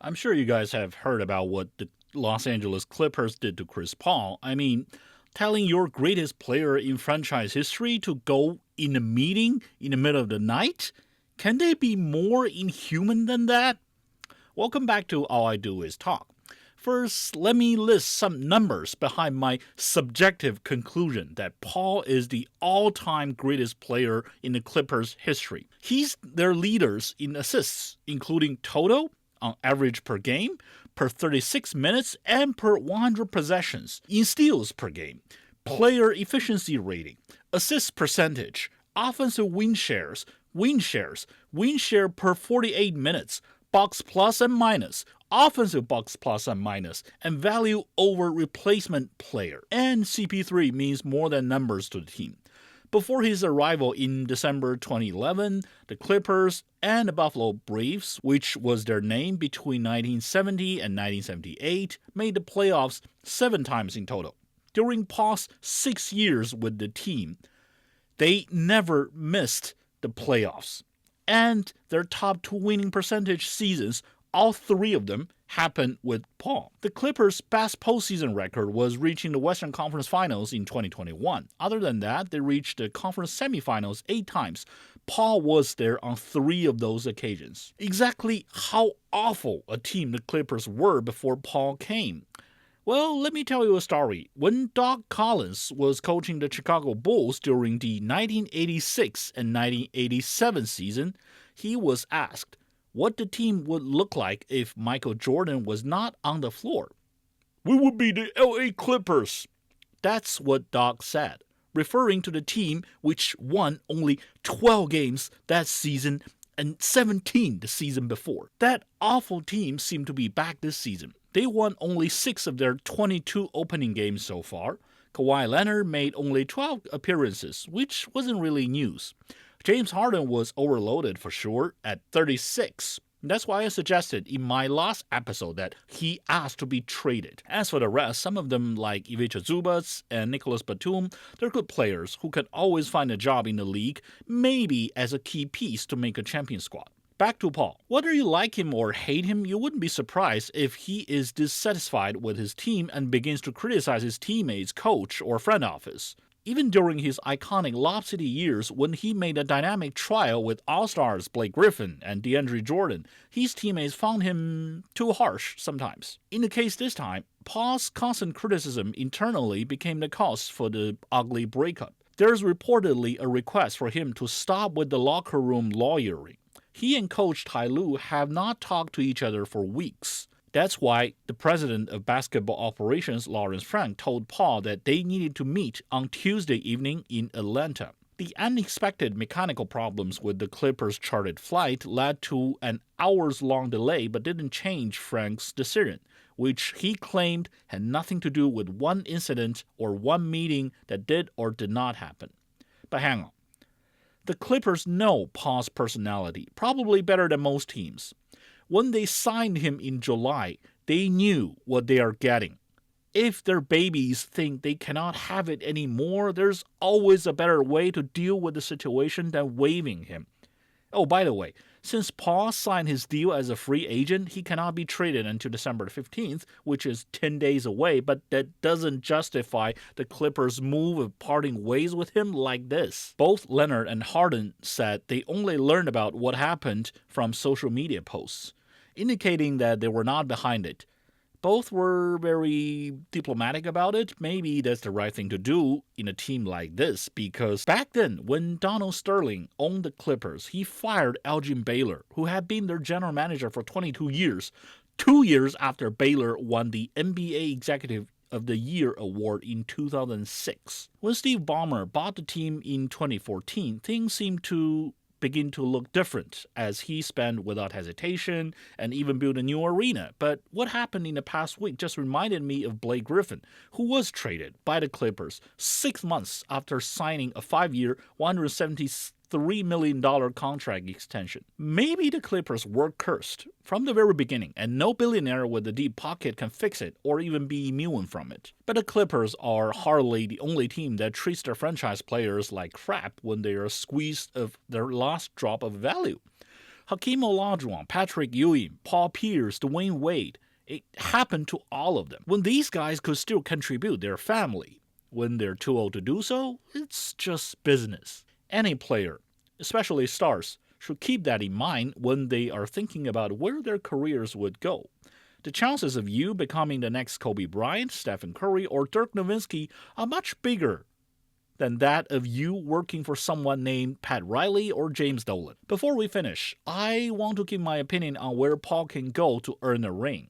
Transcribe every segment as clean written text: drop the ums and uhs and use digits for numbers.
I'm sure you guys have heard about what the Los Angeles Clippers did to Chris Paul. I mean, telling your greatest player in franchise history to go in a meeting in the middle of the night? Can they be more inhuman than that? Welcome back to All I Do Is Talk. First, let me list some numbers behind my subjective conclusion that Paul is the all-time greatest player in the Clippers' history. He's their leaders in assists, including total, on average per game, per 36 minutes, and per 100 possessions, in steals per game, player efficiency rating, assist percentage, offensive win share per 48 minutes, box plus and minus, offensive box plus and minus, and value over replacement player. And CP3 means more than numbers to the team. Before his arrival in December 2011, the Clippers and the Buffalo Braves, which was their name between 1970 and 1978, made the playoffs 7 times in total. During Paul's 6 years with the team, they never missed the playoffs. And their top 2 winning percentage seasons, all 3 of them, happened with Paul. The Clippers' best postseason record was reaching the Western Conference Finals in 2021. Other than that, they reached the conference semifinals 8 times. Paul was there on 3 of those occasions. Exactly how awful a team the Clippers were before Paul came. Well, let me tell you a story. When Doc Collins was coaching the Chicago Bulls during the 1986 and 1987 season, he was asked what the team would look like if Michael Jordan was not on the floor. "We would be the LA Clippers." That's what Doc said, referring to the team which won only 12 games that season and 17 the season before. That awful team seemed to be back this season. They won only 6 of their 22 opening games so far. Kawhi Leonard made only 12 appearances, which wasn't really news. James Harden was overloaded for sure at 36. That's why I suggested in my last episode that he asked to be traded. As for the rest, some of them like Ivica Zubac and Nicholas Batum, they're good players who can always find a job in the league, maybe as a key piece to make a champion squad. Back to Paul. Whether you like him or hate him, you wouldn't be surprised if he is dissatisfied with his team and begins to criticize his teammates, coach, or front office. Even during his iconic Lob City years when he made a dynamic trial with All-Stars Blake Griffin and DeAndre Jordan, his teammates found him too harsh sometimes. In the case this time, Paul's constant criticism internally became the cause for the ugly breakup. There's reportedly a request for him to stop with the locker room lawyering. He and Coach Ty Lue have not talked to each other for weeks. That's why the president of basketball operations, Lawrence Frank, told Paul that they needed to meet on Tuesday evening in Atlanta. The unexpected mechanical problems with the Clippers' chartered flight led to an hours-long delay but didn't change Frank's decision, which he claimed had nothing to do with one incident or one meeting that did or did not happen. But hang on. The Clippers know Paul's personality, probably better than most teams. When they signed him in July, they knew what they are getting. If their babies think they cannot have it anymore, there's always a better way to deal with the situation than waiving him. Oh, by the way, since Paul signed his deal as a free agent, he cannot be traded until December 15th, which is 10 days away, but that doesn't justify the Clippers' move of parting ways with him like this. Both Leonard and Harden said they only learned about what happened from social media posts, indicating that they were not behind it. Both were very diplomatic about it. Maybe that's the right thing to do in a team like this, because back then, when Donald Sterling owned the Clippers, he fired Elgin Baylor, who had been their general manager for 22 years, 2 years after Baylor won the NBA Executive of the Year award in 2006. When Steve Ballmer bought the team in 2014, things seemed to begin to look different as he spent without hesitation and even built a new arena. But what happened in the past week just reminded me of Blake Griffin, who was traded by the Clippers 6 months after signing a 5-year, $173 million contract extension. Maybe the Clippers were cursed from the very beginning, and no billionaire with a deep pocket can fix it or even be immune from it. But the Clippers are hardly the only team that treats their franchise players like crap when they are squeezed of their last drop of value. Hakeem Olajuwon, Patrick Ewing, Paul Pierce, Dwayne Wade. It happened to all of them. When these guys could still contribute their family, when they're too old to do so, it's just business. Any player, especially stars, should keep that in mind when they are thinking about where their careers would go. The chances of you becoming the next Kobe Bryant, Stephen Curry, or Dirk Nowitzki are much bigger than that of you working for someone named Pat Riley or James Dolan. Before we finish, I want to give my opinion on where Paul can go to earn a ring.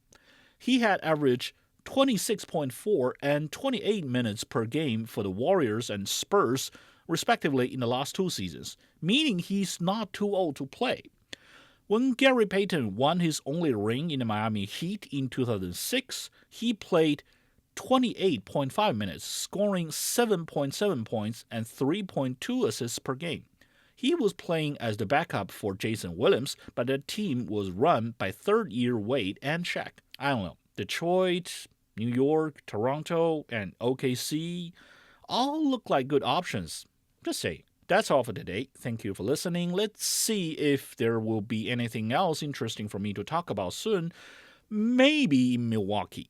He had averaged 26.4 and 28 minutes per game for the Warriors and Spurs, respectively, in the last 2 seasons, meaning he's not too old to play. When Gary Payton won his only ring in the Miami Heat in 2006, he played 28.5 minutes, scoring 7.7 points and 3.2 assists per game. He was playing as the backup for Jason Williams, but the team was run by third-year Wade and Shaq. I don't know, Detroit, New York, Toronto, and OKC all look like good options. Just say. That's all for today. Thank you for listening. Let's see if there will be anything else interesting for me to talk about soon. Maybe in Milwaukee.